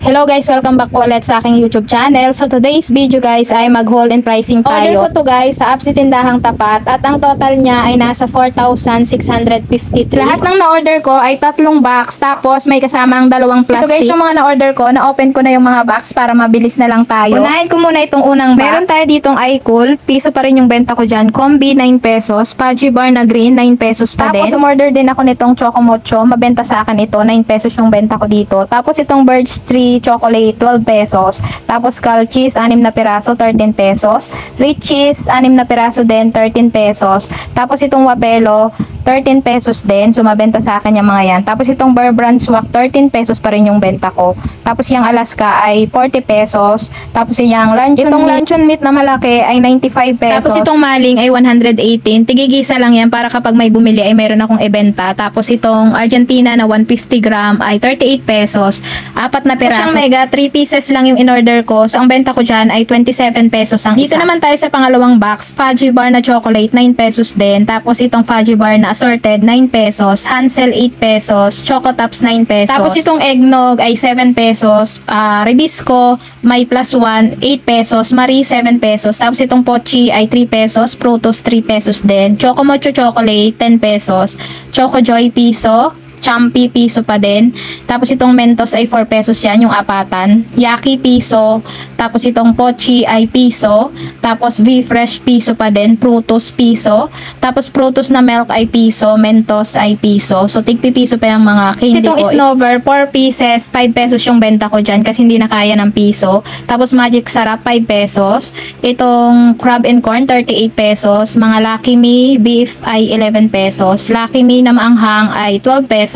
Hello guys, welcome back po ulit sa aking YouTube channel. So today's video guys ay mag-haul and pricing tayo. Order ko to guys sa Absi Tindahang Tapat at ang total niya ay nasa 4,653. Lahat ng na-order ko ay 3 box tapos may kasamang 2 plastic. Ito guys yung mga na-order ko, na-open ko na yung mga box para mabilis na lang tayo. Unahin ko muna itong unang box. Meron tayo ditong iCool, piso pa rin yung benta ko dyan. Combi 9 pesos, Pudgy Bar na green 9 pesos pa din. Tapos umorder din ako nitong Choco Mocho, mabenta sa akin ito, 9 pesos yung benta ko dito. Tapos itong Birch Tree chocolate 12 pesos. Tapos Skull cheese 6 na piraso 13 pesos. Rich cheese 6 na piraso din 13 pesos. Tapos itong Wapelo 13 pesos din. So mabenta sa akin yung mga yan. Tapos itong Bear Brand Swak 13 pesos pa rin yung benta ko. Tapos yung Alaska ay 40 pesos. Tapos yung luncheon meat na malaki ay 95 pesos. Tapos itong maling ay 118. Tigigisa lang yan para kapag may bumili ay mayroon akong ibenta. Tapos itong Argentina na 150 gram ay 38 pesos. 4 na piraso. Tapos yung mega 3 pieces lang yung in-order ko. So ang benta ko dyan ay 27 pesos ang isa. Dito naman tayo sa pangalawang box. Fudgy Bar na chocolate 9 pesos din. Tapos itong Fudgy Bar na assorted 9 pesos. Hansel 8 pesos. Choco Tops 9 pesos. Tapos itong eggnog ay 7 pesos. Ribisco may plus 1 8 pesos. Marie 7 pesos. Tapos itong Pochi ay 3 pesos. Protos 3 pesos din. Choco Mocho chocolate 10 pesos. Choco Joy piso. Champi piso pa din. Tapos itong Mentos ay 4 pesos yan, yung apatan. Yaki piso. Tapos itong Pochi ay piso. Tapos V-Fresh piso pa din. Frutos piso. Tapos Frutos na milk ay piso. Mentos ay piso. So tigpi piso pa yung mga candy ko. Itong Snover 4 pieces. 5 pesos yung benta ko dyan kasi hindi na kaya ng piso. Tapos Magic Sarap 5 pesos. Itong Crab and Corn 38 pesos. Mga Lucky Me beef ay 11 pesos. Lucky Me na maanghang ay 12 pesos.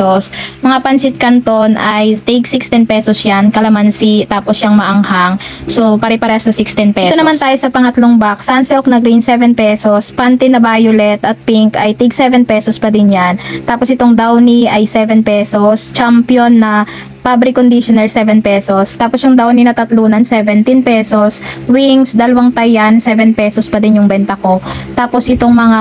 Mga pansit canton ay take 16 pesos yan. Kalamansi, tapos yung maanghang. So, pare-pares na 16 pesos. Ito naman tayo sa pangatlong box. Sunsilk na green 7 pesos. Panty na violet at pink ay take 7 pesos pa din yan. Tapos itong Downy ay 7 pesos. Champion na fabric conditioner 7 pesos. Tapos yung Downy na tatlunan 17 pesos. Wings, 2 tayan 7 pesos pa din yung benta ko. Tapos itong mga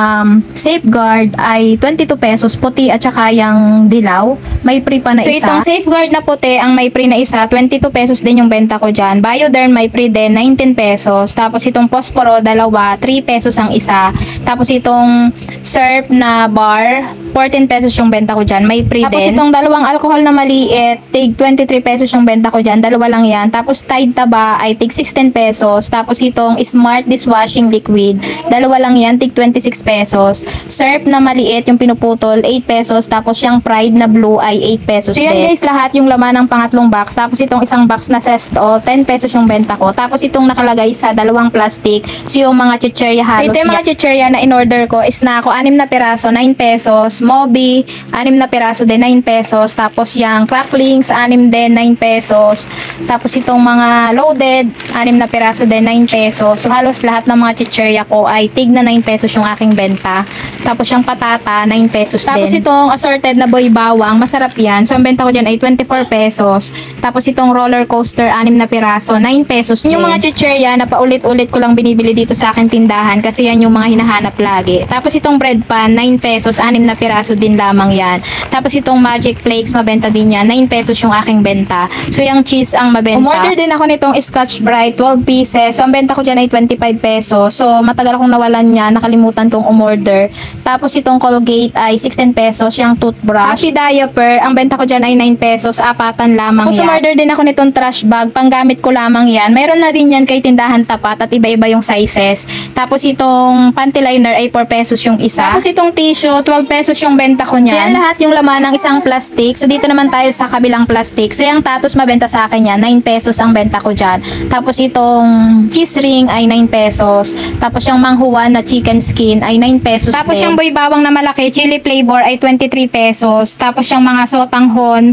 Safeguard ay 22 pesos puti at saka yung dilaw. May free pa na isa. So itong Safeguard na puti ang may free na isa 22 pesos din yung benta ko dyan. Bioderm may free din 19 pesos. Tapos itong Posporo 2 3 pesos ang isa. Tapos itong Surf na bar 14 pesos yung benta ko dyan. May free tapos din. Tapos itong 2 alcohol na maliit tig 23 pesos yung benta ko dyan. 2 lang yan. Tapos Tide Taba ay tig 16 pesos. Tapos itong Smart Dishwashing Liquid 2 lang yan. Tig 26 pesos. Surf na maliit yung pinuputol 8 pesos. Tapos yung Pride na blue ay 8 pesos. So yan guys lahat yung laman ng pangatlong box. Tapos itong isang box na Sesto 10 pesos yung benta ko. Tapos itong nakalagay sa 2 plastic. So yung mga chicherya halos. So ito yung mga chicherya na in-order ko is na ako 6 na piraso 9 pesos. Moby 6 na piraso din 9 pesos. Tapos yung cracklings 6 din 9 pesos. Tapos itong mga loaded 6 na piraso din 9 pesos. So halos lahat ng mga chicherya ko ay tig na 9 pesos yung aking benta. Tapos yung patata 9 pesos din. Tapos itong assorted na boy bawang masarap yan. So ang benta ko dyan ay 24 pesos. Tapos itong roller coaster 6 na piraso 9 pesos din. Yung mga chicherya na paulit-ulit ko lang binibili dito sa aking tindahan kasi yan yung mga hinahanap lagi. Tapos itong bread pan 9 pesos 6 na piraso din lamang yan. Tapos itong Magic Flakes mabenta din yan 9 pesos yung aking benta. So yung cheese ang mabenta. Umorder din ako nitong Scotch Brite 12 pieces. So ang benta ko dyan ay 25 pesos. So matagal akong nawalan niya, nakalimutan kong umorder. Tapos itong Colgate ay 16 pesos yung toothbrush. Happy Diaper ang benta ko dyan ay 9 pesos, apatan lamang yan. Tapos umorder din ako nitong trash bag, panggamit ko lamang yan. Mayroon na din yan kay Tindahan Tapat at iba-iba yung sizes. Tapos itong panty liner ay 4 pesos yung isa. Tapos itong tissue 12 pesos yung benta ko niyan. Yan lahat yung laman ng isang plastic. So dito naman tayo sa kabilang plastic. So yung tatos mabenta sa akin yan 9 pesos ang benta ko dyan. Tapos itong cheese ring ay 9 pesos. Tapos yung manghuan na chicken skin ay 9 pesos. Tapos yung boy bawang na malaki chili flavor ay 23 pesos. Tapos yung mga sotanghon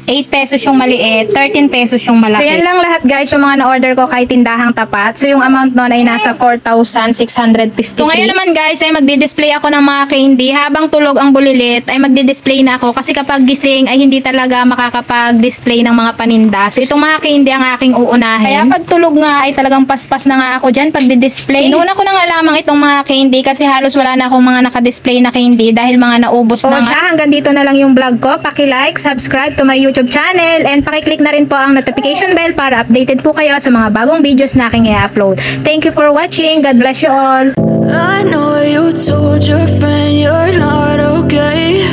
8 pesos yung maliit, 13 pesos yung malaki. So yan lang lahat guys yung mga na-order ko kay Tindahang Tapat. So yung amount nun ay nasa 4,653. So ngayon naman guys ay magdi-display ako ng mga candy. Habang tulog ang bulilit ay magdi-display na ako kasi kapag gising ay hindi talaga makakapag-display ng mga paninda. So itong mga candy ang aking uunahin. Kaya pag tulog nga ay talagang paspas na nga ako dyan pag di-display. Inuuna ko na nga lamang itong mga candy kasi halos wala na akong mga naka-display na candy dahil mga naubos na nga. So hanggang dito na lang yung vlog ko. Paki-like, subscribe to my YouTube YouTube channel and pakiclick na rin po ang notification bell para updated po kayo sa mga bagong videos na aking i-upload. Thank you for watching. God bless you all. I know you told your friend you're not okay,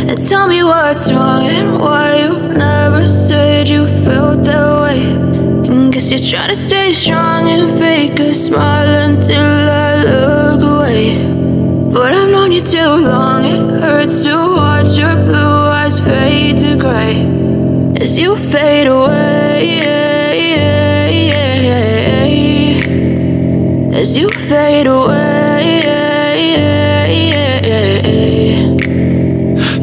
and tell me what's wrong and why you never said you felt that way. And guess you're trying to stay strong and fake a smile until I look away. But I've known you too long, it hurts to watch your blue eyes fade to gray as you fade away, as you fade away.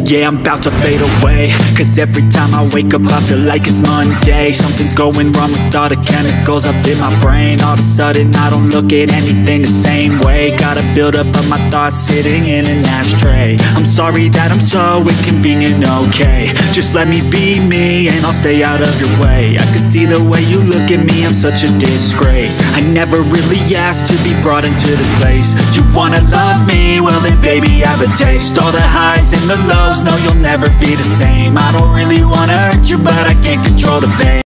Yeah, I'm about to fade away, cause every time I wake up I feel like it's Monday. Something's going wrong with all the chemicals up in my brain. All of a sudden I don't look at anything the same way. Got a buildup of my thoughts sitting in an ashtray. I'm sorry that I'm so inconvenient, okay. Just let me be me and I'll stay out of your way. I can see the way you look at me, I'm such a disgrace. I never really asked to be brought into this place. You wanna love me? Well then baby I have a taste. All the highs and the lows, no, you'll never be the same. I don't really wanna hurt you, but I can't control the pain.